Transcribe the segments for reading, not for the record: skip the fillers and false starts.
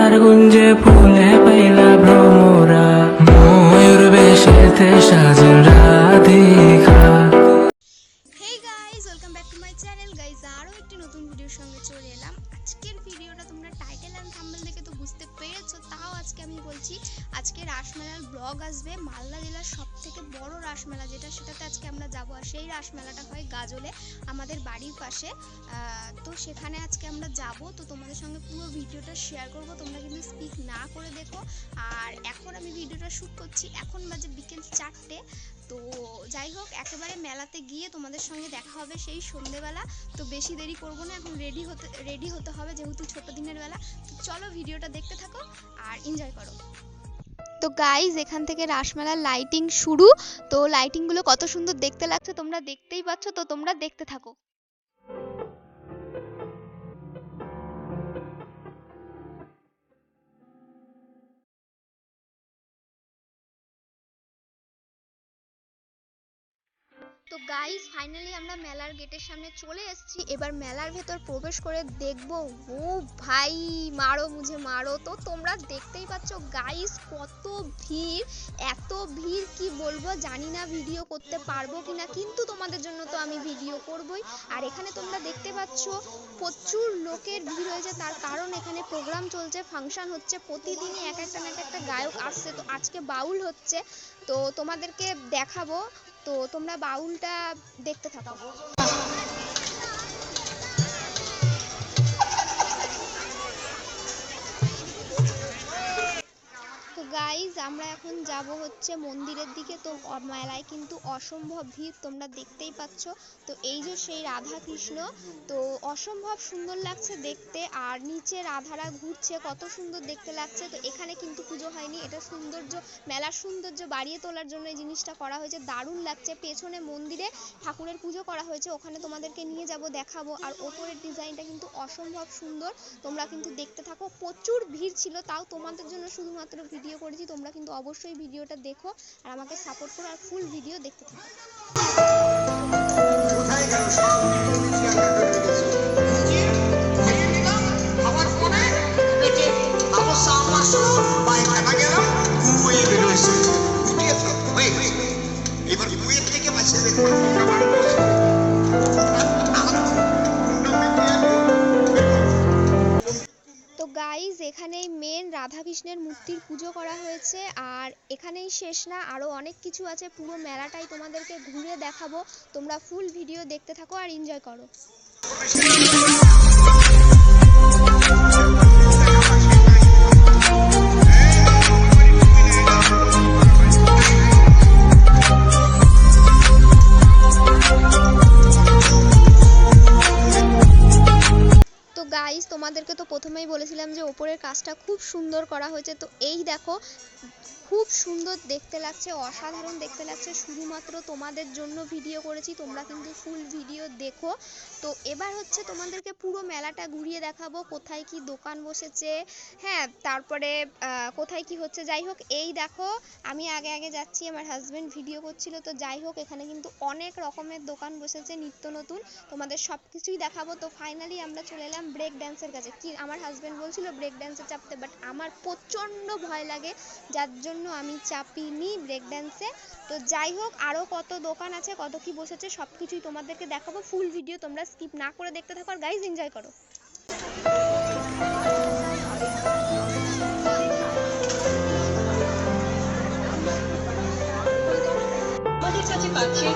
তার গুঞ্জে ফুলে পাইলা ভ্রমরা, ময়ূর বেশেতে সাজেন Radhika. Hey guys, welcome back to my channel guys. আরও একটি নতুন ভিডিওর সঙ্গে চলে এলাম। আজকের ভিডিওটা তোমরা টাইটেল অ্যান্ড থাম্বনেল দেখে তো বুঝতে পেরেছো, তাও আজকে আমি বলছি আজকে রাসমেলার ব্লগ আসবে। মালদা জেলার সব থেকে বড় রাসমেলা যেটা, সেটাতে আজকে আমরা যাবো। আর সেই রাসমেলাটা হয় গাজলে, আমাদের বাড়ির পাশে। তো সেখানে আজকে আমরা যাব। তো তোমাদের সঙ্গে পুরো ভিডিওটা শেয়ার করব, তোমরা কিন্তু স্কিপ না করে দেখো। আর এখন আমি ভিডিওটা শ্যুট করছি, এখন বাজে বিকেল 4টে। তো যাই হোক, একেবারে মেলাতে গিয়ে তোমাদের সঙ্গে দেখা হবে সেই সন্ধেবেলা। তো বেশি দেরি করবো না, এখন রেডি হতে হবে যেহেতু ছোট দিনের বেলা। তো চলো ভিডিওটা দেখতে থাকো আর এনজয় করো। তো গাইজ, এখান থেকে রাসমেলার লাইটিং শুরু। তো লাইটিংগুলো কত সুন্দর দেখতে লাগছে তোমরা দেখতেই পাচ্ছ, তো তোমরা দেখতে থাকো। তো গাইস, ফাইনালি আমরা মেলার গেটের সামনে চলে এসেছি। এবার মেলার ভেতর প্রবেশ করে দেখবো। ও ভাই, মারো মুঝে মারো। তো তোমরা দেখতেই পাচ্ছ গাইস, কত ভিড়। এত ভিড় কি বলবো, জানি না ভিডিও করতে পারবো কিনা, কিন্তু তোমাদের জন্য তো আমি ভিডিও করবই। আর এখানে তোমরা দেখতে পাচ্ছ প্রচুর লোকের ভিড় হয়েছে, তার কারণ এখানে প্রোগ্রাম চলছে, ফাংশন হচ্ছে। প্রতিদিনই এক একটা না একটা গায়ক আসছে। তো আজকে বাউল হচ্ছে, তো তোমাদেরকে দেখাবো। তো তোমরা বাউলটা দেখতে থাকো। তো গাইজ, আমরা এখন যাব হচ্ছে মন্দিরের দিকে। তো মেলায় কিন্তু অসম্ভব ভিড়, তোমরা দেখতেই পাচ্ছ। তো এই যে সেই রাধা কৃষ্ণ, তো অসম্ভব সুন্দর লাগছে দেখতে। আর নিচে রাধারা ঘুরছে, কত সুন্দর দেখতে লাগছে। তো এখানে কিন্তু পুজো হয়নি, এটা সৌন্দর্য, মেলার সৌন্দর্য বাড়িয়ে তোলার জন্য এই জিনিসটা করা হয়েছে। দারুণ লাগছে। পেছনে মন্দিরে ঠাকুরের পুজো করা হয়েছে, ওখানে তোমাদেরকে নিয়ে যাব, দেখাবো। আর ওপরের ডিজাইনটা কিন্তু অসম্ভব সুন্দর, তোমরা কিন্তু দেখতে থাকো। প্রচুর ভিড় ছিল, তাও তোমাদের জন্য শুধুমাত্র ভিডিও করেছি। তোমরা কিন্তু অবশ্যই ভিডিওটা দেখো আর আমাকে সাপোর্ট করো, আর ফুল ভিডিও দেখতে থাকো। তো গাইজ, এখানেই মেন রাধাকৃষ্ণের মূর্তির পুজো করা হয়েছে। আর এখানেই শেষ না, আরও অনেক কিছু আছে। পুরো মেলাটাই তোমাদেরকে ঘুরে দেখাবো, তোমরা ফুল ভিডিও দেখতে থাকো আর এনজয় করো। তো গাইস, তোমাদেরকে তো প্রথমেই বলেছিলাম যে ওপরের কাজটা খুব সুন্দর করা হয়েছে। তো এই দেখো, খুব সুন্দর দেখতে লাগছে, অসাধারণ দেখতে লাগছে। শুধুমাত্র তোমাদের জন্য ভিডিও করেছি, তোমরা কিন্তু ফুল ভিডিও দেখো। তো এবার হচ্ছে তোমাদেরকে পুরো মেলাটা ঘুরিয়ে দেখাবো, কোথায় কি দোকান বসেছে, হ্যাঁ, তারপরে কোথায় কি হচ্ছে। যাই হোক, এই দেখো, আমি আগে আগে যাচ্ছি, আমার হাজব্যান্ড ভিডিও করছিল। তো যাই হোক, এখানে কিন্তু অনেক রকমের দোকান বসেছে নিত্য নতুন, তোমাদের সব কিছুই দেখাবো। তো ফাইনালি আমরা চলে এলাম ব্রেক ড্যান্সের কাছে। কি, আমার হাজব্যান্ড বলছিল ব্রেক ড্যান্সে চাপতে, বাট আমার প্রচণ্ড ভয় লাগে, যার জন্য আমি চাপিনি ব্রেক ড্যান্সে। তো যাই হোক, আরও কত দোকান আছে, কত কি বসেছে, সব কিছুই তোমাদেরকে দেখাবো। ফুল ভিডিও তোমরা স্কিপ না করে দেখতে থাকো আর গাইজ এনজয় করো। আমাদের কাছে পাচ্ছেন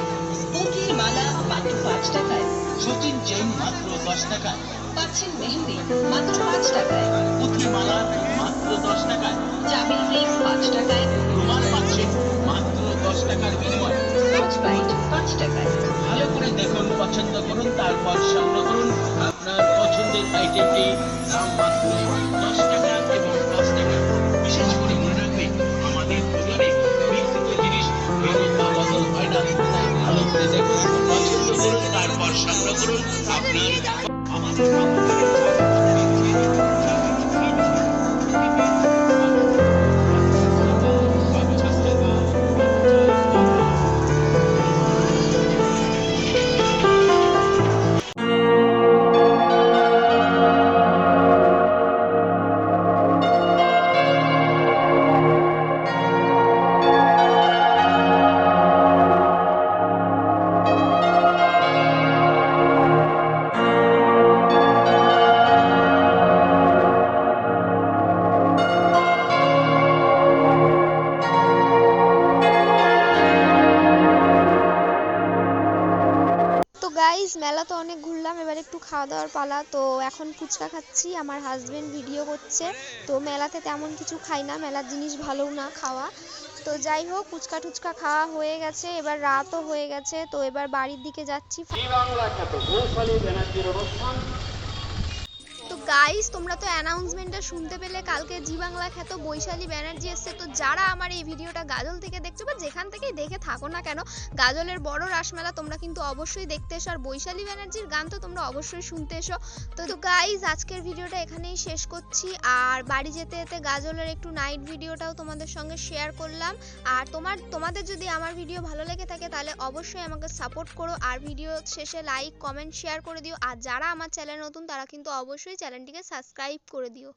পুঁতির মালা মাত্র 5 টাকায়, সচিন চেইন মাত্র 10 টাকায়, পাচ্ছেন মেহেন্দি মাত্র 5 টাকায়, পুঁতির মালা মাত্র 10 টাকায়, চাবির রিং 5 টাকায়, রুমাল পাচ্ছেন মাত্র 10 টাকার বিনিময়ে, স্কচ ব্রাইট 5 টাকায়। ভালো করে দেখুন, পছন্দ করুন, তারপর সংগ্রহ করুন আপনার পছন্দের আইটেমটি। দাম মাত্র 10 টাকা এবং 5 টাকা। বিশেষ করে মনে রাখবেন, আমাদের বাজারে বিক্রিত জিনিস ফেরত বা বদল হয় না। ভালো করে দেখুন, পছন্দ করুন, তারপর সংগ্রহ করুন আপনার আমাদের একটু খাওয়া দাওয়ার পালা। তো এখন ফুচকা খাচ্ছি, আমার হাজবেন্ড ভিডিও করছে। তো মেলাতে তেমন কিছু খাই না, মেলার জিনিস ভালো না খাওয়া। তো যাই হোক, ফুচকা টুচকা খাওয়া হয়ে গেছে, এবার রাতও হয়ে গেছে। তো এবার বাড়ির দিকে যাচ্ছি। তো গাইস, তোমরা তো অ্যানাউন্সমেন্টটা শুনতে পেলে, কালকে জি বাংলা খ্যাত বৈশালী ব্যানার্জি এসছে। তো যারা আমার এই ভিডিওটা গাজল থেকে দেখছো বা যেখান থেকেই দেখে থাকো না কেন, গাজলের বড় রাসমেলা তোমরা কিন্তু অবশ্যই দেখতে এসো, আর বৈশালী ব্যানার্জির গান তো তোমরা অবশ্যই শুনতে এসো। তো গাইস, আজকের ভিডিওটা এখানেই শেষ করছি। আর বাড়ি যেতে যেতে গাজলের একটু নাইট ভিডিওটাও তোমাদের সঙ্গে শেয়ার করলাম। আর তোমাদের যদি আমার ভিডিও ভালো লেগে থাকে তাহলে অবশ্যই আমাকে সাপোর্ট করো, আর ভিডিও শেষে লাইক কমেন্ট শেয়ার করে দিও। আর যারা আমার চ্যানেল নতুন তারা কিন্তু অবশ্যই চ্যানেলটিকে সাবস্ক্রাইব করে দিও।